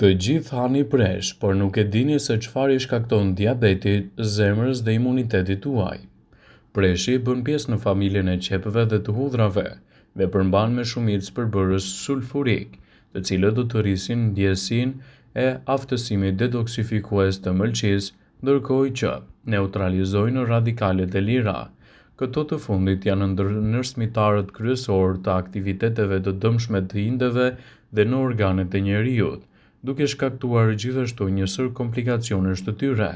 Të gjithë hani presh, por nuk e dini se çfarë i shkakton diabetit, zemrës dhe imunitetit tuaj. Preshi bën pjesë në familjen e qepëve dhe të hudhrave dhe përmban me shumicë përbërës sulfurik, të cilët do të rrisin ndjesinë e aftësimit detoksifikues të mëlçisë, ndërkohë që neutralizojnë radikalet e lira. Këto të fundit janë ndërmjetëtarët kryesor të aktiviteteve të dëmshme të indeve dhe në organet e njerëzit, duke shkaktuar gjithashtu një sër komplikacionesh të tyre.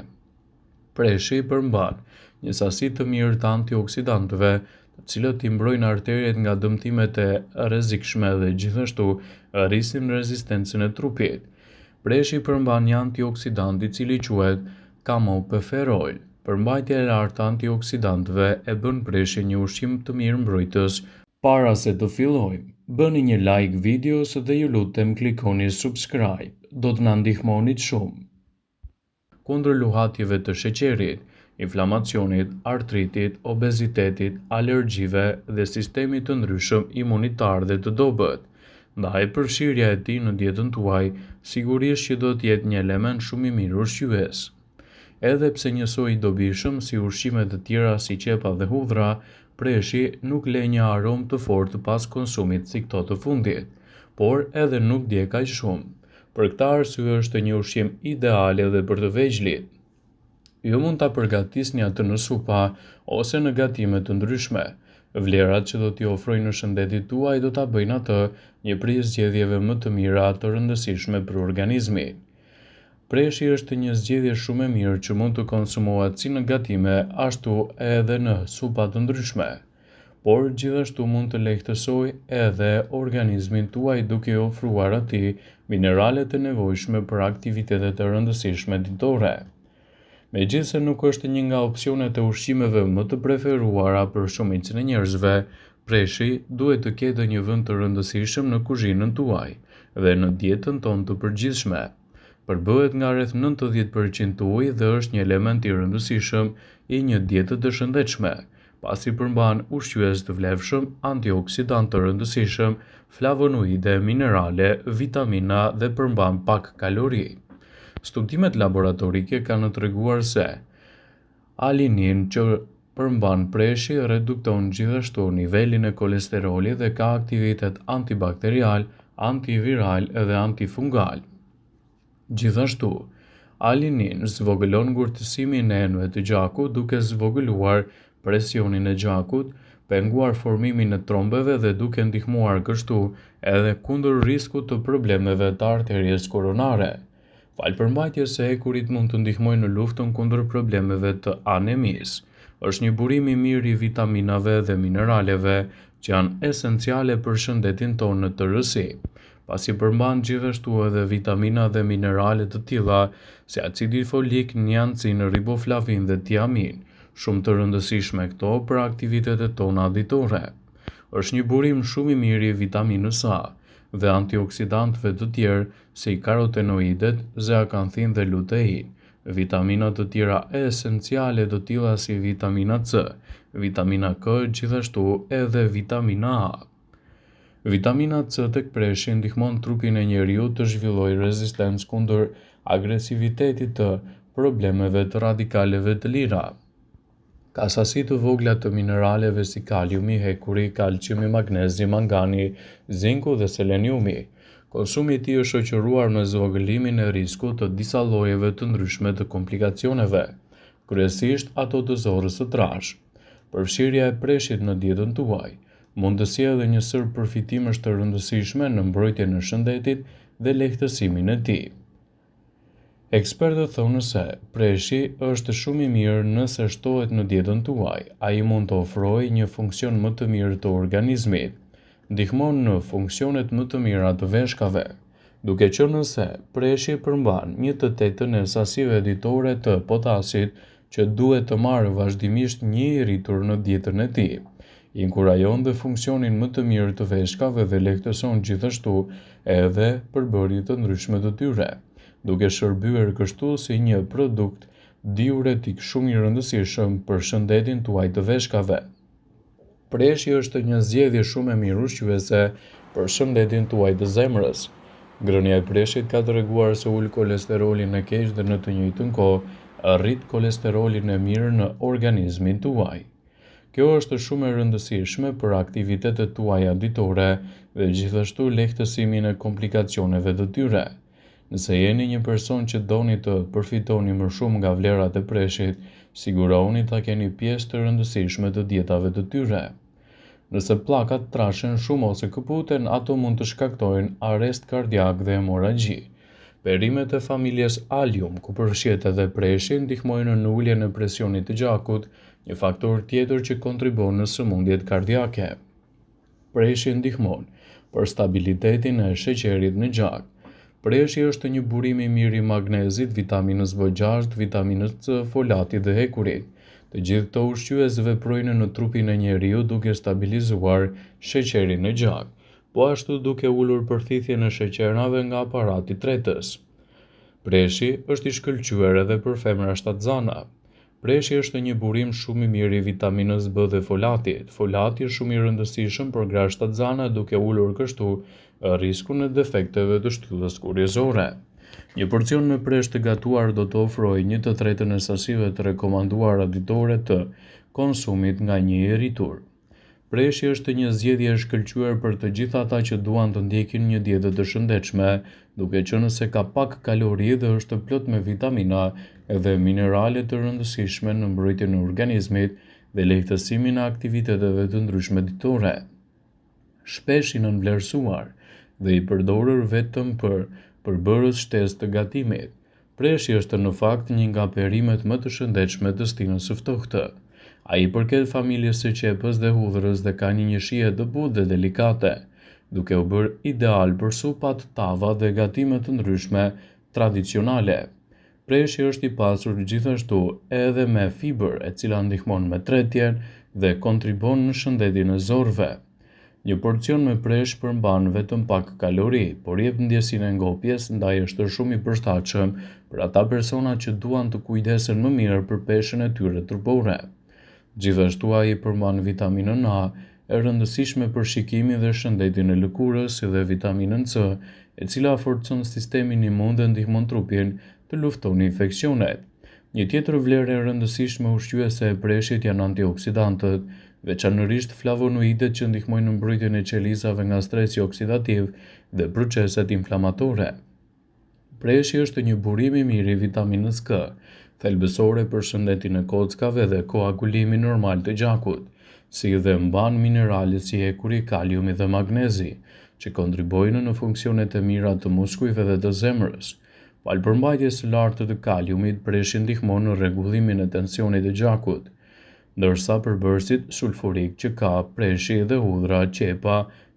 Preshi përmban një sasi të mirë të antioksidantëve, të cilët i mbrojnë arteriet nga dëmtimet e rrezikshme dhe gjithashtu rrisin rezistencën e trupit. Preshi përmban një antioksidant i cili quhet kamopeferol. Përmbajtja e lartë e antioksidantëve e bën preshin një ushqim të mirë mbrojtës. Para se të fillojmë, bëni një like videos dhe ju lutem klikoni subscribe, do të na ndihmonit shumë. Kundër luhatjeve të sheqerit, inflamacionit, artritit, obezitetit, alergjive dhe sistemit të ndryshëm imunitar dhe të dobët. Ndaj përfshirja e tij në dietën tuaj sigurisht që do të jetë një element shumë i mirë ushqyes. Edhe pse njësoj i dobishëm si ushqimet të tjera si qepa dhe hudhra, preshi nuk le një aromë të fortë pas konsumit si këto të fundit, por edhe nuk dje kaq shumë. Për këtë arsye është një ushqim ideal edhe për të vegjëlit. Ju mund ta përgatisni atë në supa ose në gatime të ndryshme. Vlerat që do t'i ofrojnë në shëndetit tuaj do ta bëjnë atë një prej zgjedhjeve më të mira të rëndësishme për organizmin. Preshi është një zgjedhje shumë e mirë që mund të konsumohet si në gatime, ashtu edhe në supa të ndryshme, por gjithashtu mund të lehtësojë edhe organizmin tuaj duke i ofruar atij mineralet e nevojshme për aktivitetet e rëndësishme ditore. Megjithëse nuk është një nga opsionet e ushqimeve më të preferuara për shumicën e njerëzve, preshi duhet të ketë një vend të rëndësishëm në kuzhinën tuaj dhe në dietën tonë të përgjithshme. Përbëhet nga rreth 90% ujë dhe është një element i rëndësishëm i një diete të shëndetshme, pasi përmban ushqyes të vlefshëm, antioksidantë të rëndësishëm, flavonoide, minerale, vitamina dhe përmban pak kalori. Studimet laboratorike kanë treguar se alinin që përmban preshi redukton gjithashtu nivelin e kolesterolit dhe ka aktivitet antibakterial, antiviral dhe antifungal. Gjithashtu, alinin zvogëlon ngurtësimin e enëve të gjakut duke zvogëluar presionin e gjakut, penguar formimin e trombeve dhe duke ndihmuar kështu edhe kundër riskut të problemeve të arterjes koronare. Falëpërmbajtjes së ekurit mund të ndihmojnë në luftën kundër problemeve të anemisë. Është një burim i mirë i vitaminave dhe mineraleve që janë esenciale për shëndetin tonë në tërësi, pasi përmban gjithashtu edhe vitamina dhe minerale të tilla si acidi folik, niacin, riboflavin dhe tiamin, shumë të rëndësishme këto për aktivitetet tona ditore. Është një burim shumë i mirë i vitaminës A dhe antioksidantëve të tjerë si karotenoidet, zeakanthin dhe lutein, vitamina të tjera esenciale të tilla si vitamina C, vitamina K, gjithashtu edhe vitamina A. Vitamina C tek preshi ndihmon trupin e njeriut të zhvillojë rezistencë kundër agresivitetit të problemeve të radikaleve të lira. Ka sasi të vogla të mineraleve si kaliumi, hekuri, kalciumi, magnezi, mangani, zinku dhe seleniumi. Konsumi i tij është shoqëruar me zvogëlimin e riskut të disa llojeve të ndryshme të komplikacioneve, kryesisht ato të zorrës së trashë. Përfshirja e preshit në dietën tuaj mund të sjellë një sër përfitimesh të rëndësishme në mbrojtjen e shëndetit dhe lehtësimin e tij. Ekspertët thonë se preshi është shumë i mirë nëse shtohet në dietën tuaj. Ai mund të ofrojë një funksion më të mirë të organizmit, ndihmon në funksionet më të mira të veshkave, duke qenë se preshi përmban 1/8 e sasive ditore të potasit që duhet të marrë vazhdimisht një i rritur në dietën e tij. Inkurajon dhe funksionin më të mirë të veshkave dhe lehtëson gjithashtu edhe përbërjet të ndryshme të tyre, duke shërbyer kështu si një produkt diuretik shumë i rëndësishëm për shëndetin tuaj të veshkave. Preshi është një zgjedhje shumë e mirë ushqyese për shëndetin tuaj të zemrës. Ngrënia e preshit ka treguar se ul kolesterolin e keq dhe në të njëjtën kohë rrit kolesterolin e mirë në organizmin tuaj. Kjo është shumë e rëndësishme për aktivitetet tuaja ditore dhe gjithashtu lehtësimin e komplikacioneve të tyre. Nëse jeni një person që doni të përfitoni më shumë nga vlerat e preshit, siguroni ta keni pjesë të rëndësishme të dietave të tyre. Nëse pllakat trashen shumë ose këputen, ato mund të shkaktojnë arrest kardiak dhe hemoragji. Perimet e familjes Allium, ku përfshihet edhe preshi, ndihmojnë në uljen e presionit të gjakut, një faktor tjetër që kontribon në sëmundjet kardiake. Preshi ndihmon për stabilitetin e sheqerit në gjak. Preshi është një burim i mirë i magnezit, vitaminës B6, vitaminës C, folatit dhe hekurit. Të gjithë këto ushqyes veprojnë në trupin e njeriu duke stabilizuar sheqerin në gjak, po ashtu duke ulur përthithjen e sheqernave nga aparati tretës. Preshi është i shkëlqyer edhe për femra shtatzana. Preshi është një burim shumë i mirë i vitaminës B dhe folatit. Folati është shumë i rëndësishëm për gra shtatzana duke ulur kështu riskun e defekteve të shtyllës kurrizore. Një porcion me presh të gatuar do të ofrojë 1/3 e sasive të rekomanduara ditore të konsumit nga një i rritur. Preshi është një zgjedhje e shkëlqyer për të gjithë ata që duan të ndjekin një dietë të shëndetshme, duke qenë se ka pak kalori dhe është plot me vitamina dhe minerale të rëndësishme në mbrojtjen e organizmit dhe lehtësimin e aktiviteteve të ndryshme ditore. Shpesh i nënvlerësuar dhe i përdorur vetëm për përbërës shtesë të gatimit. Preshi është në fakt një nga perimet më të shëndetshme të stinës së ftohtë. Ai përket familjes së qepës dhe hudhrës dhe ka një shije të butë dhe delikate, duke u bërë ideal për supat, tava dhe gatime të ndryshme tradicionale. Preshi është i pasur gjithashtu edhe me fibër, e cila ndihmon me tretjen dhe kontribon në shëndetin e zorëve. Një porcion me presh përmban vetëm pak kalori, por jep ndjesinë e ngopjes, ndaj është shumë i përshtatshëm për ata persona që duan të kujdesen më mirë për peshën e tyre trupore. Gjithashtu ai përmban vitaminën A, e rëndësishme për shikimin dhe shëndetin e lëkurës, si dhe vitaminën C, e cila forcon sistemin imun dhe ndihmon trupin të luftojë infeksionet. Një tjetër vlerë e rëndësishme ushqyese e preshit janë antioksidantët, veçanërisht flavonoidet që ndihmojnë në mbrojtjen e qelizave nga stresi oksidativ dhe proceset inflamatore. Preshi është një burim i mirë i vitaminës K, thelbësore për shëndetin e kockave dhe koagulimin normal të gjakut, si dhe mban mineralet si hekuri, kaliumi dhe magnezi, që kontribojnë në funksionet e mira të muskujve dhe të zemrës. Palë përmbajtjes së lartë të kaliumit, preshi ndihmon në rregullimin e tensionit të gjakut, ndërsa përbërësit sulfurik që ka preshi dhe hudhra, qepa,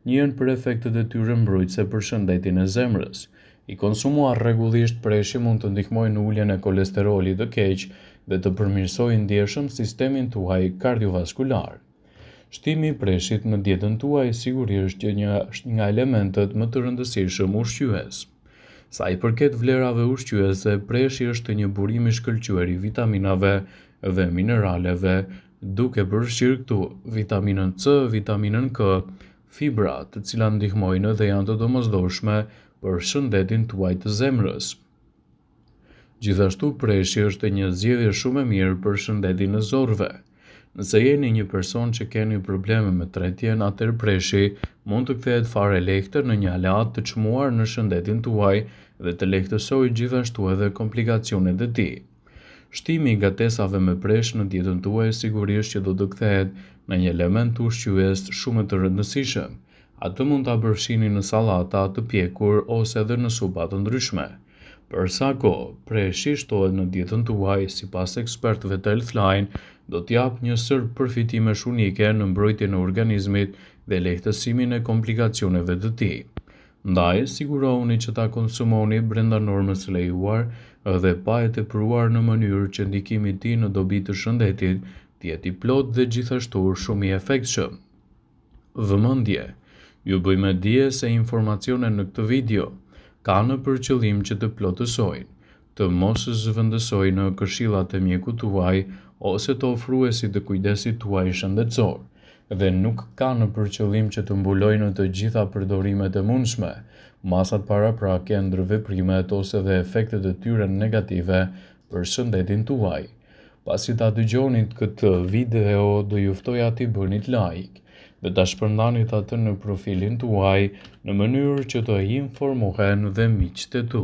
njihen për efektet e tyre mbrojtëse për shëndetin e zemrës. I konsumuar rregullisht preshi mund të ndihmojë në uljen e kolesterolit të keq dhe të përmirësojë ndjeshëm sistemin tuaj kardiovaskular. Shtimi i preshit në dietën tuaj sigurisht është një nga elementet më të rëndësishëm ushqyes. Sa i përket vlerave ushqyese, preshi është një burim i shkëlqyer i vitaminave dhe mineraleve, duke përfshirë këtu vitaminën C, vitaminën K, fibra, të cilat ndihmojnë dhe janë të domosdoshme për shëndetin tuaj të zemrës. Gjithashtu preshi është një zgjedhje shumë e mirë për shëndetin e zorëve. Nëse jeni një person që keni probleme me tretjen, atëherë preshi mund të kthehet fare lehtër në një aleat të çmuar në shëndetin tuaj dhe të lehtësojë gjithashtu edhe komplikacionet e tij. Shtimi i gatesave me presh në dietën tuaj sigurisht që do të kthehet në një element ushqyes shumë të rëndësishëm. Atë mund ta përfshini në sallata të pjekur ose edhe në supa të ndryshme. Për sa kohë preshi shtohet në dietën tuaj, sipas ekspertëve të Healthline, do t'jap një sër përfitimesh unike në mbrojtjen e organizmit dhe lehtësimin e komplikacioneve të tij. Ndaj, sigurohuni që ta konsumoni brenda normës së lejuar dhe pa e tepruar në mënyrë që ndikimi i tij në dobi të shëndetit të jetë i plotë dhe gjithashtu shumë i efektshëm. Vëmendje: ju bëjmë dije se informacionet në këtë video kanë për qëllim që të plotësojnë, të mos zëvendësojnë në këshillat e mjekut tuaj ose të ofruesit të kujdesit tuaj shëndetësor. dhe nuk ka në përqëllim që të mbulojnë në të gjitha përdorimet e mundshme, masat paraprake, ndërveprimet ose dhe efektet e tyre negative për shëndetin tuaj. Pasi ta dëgjonit këtë video, do ju ftoja t'i bënit like dhe ta shpërndanit atë në profilin tuaj në mënyrë që të informohen dhe miqtë e tu.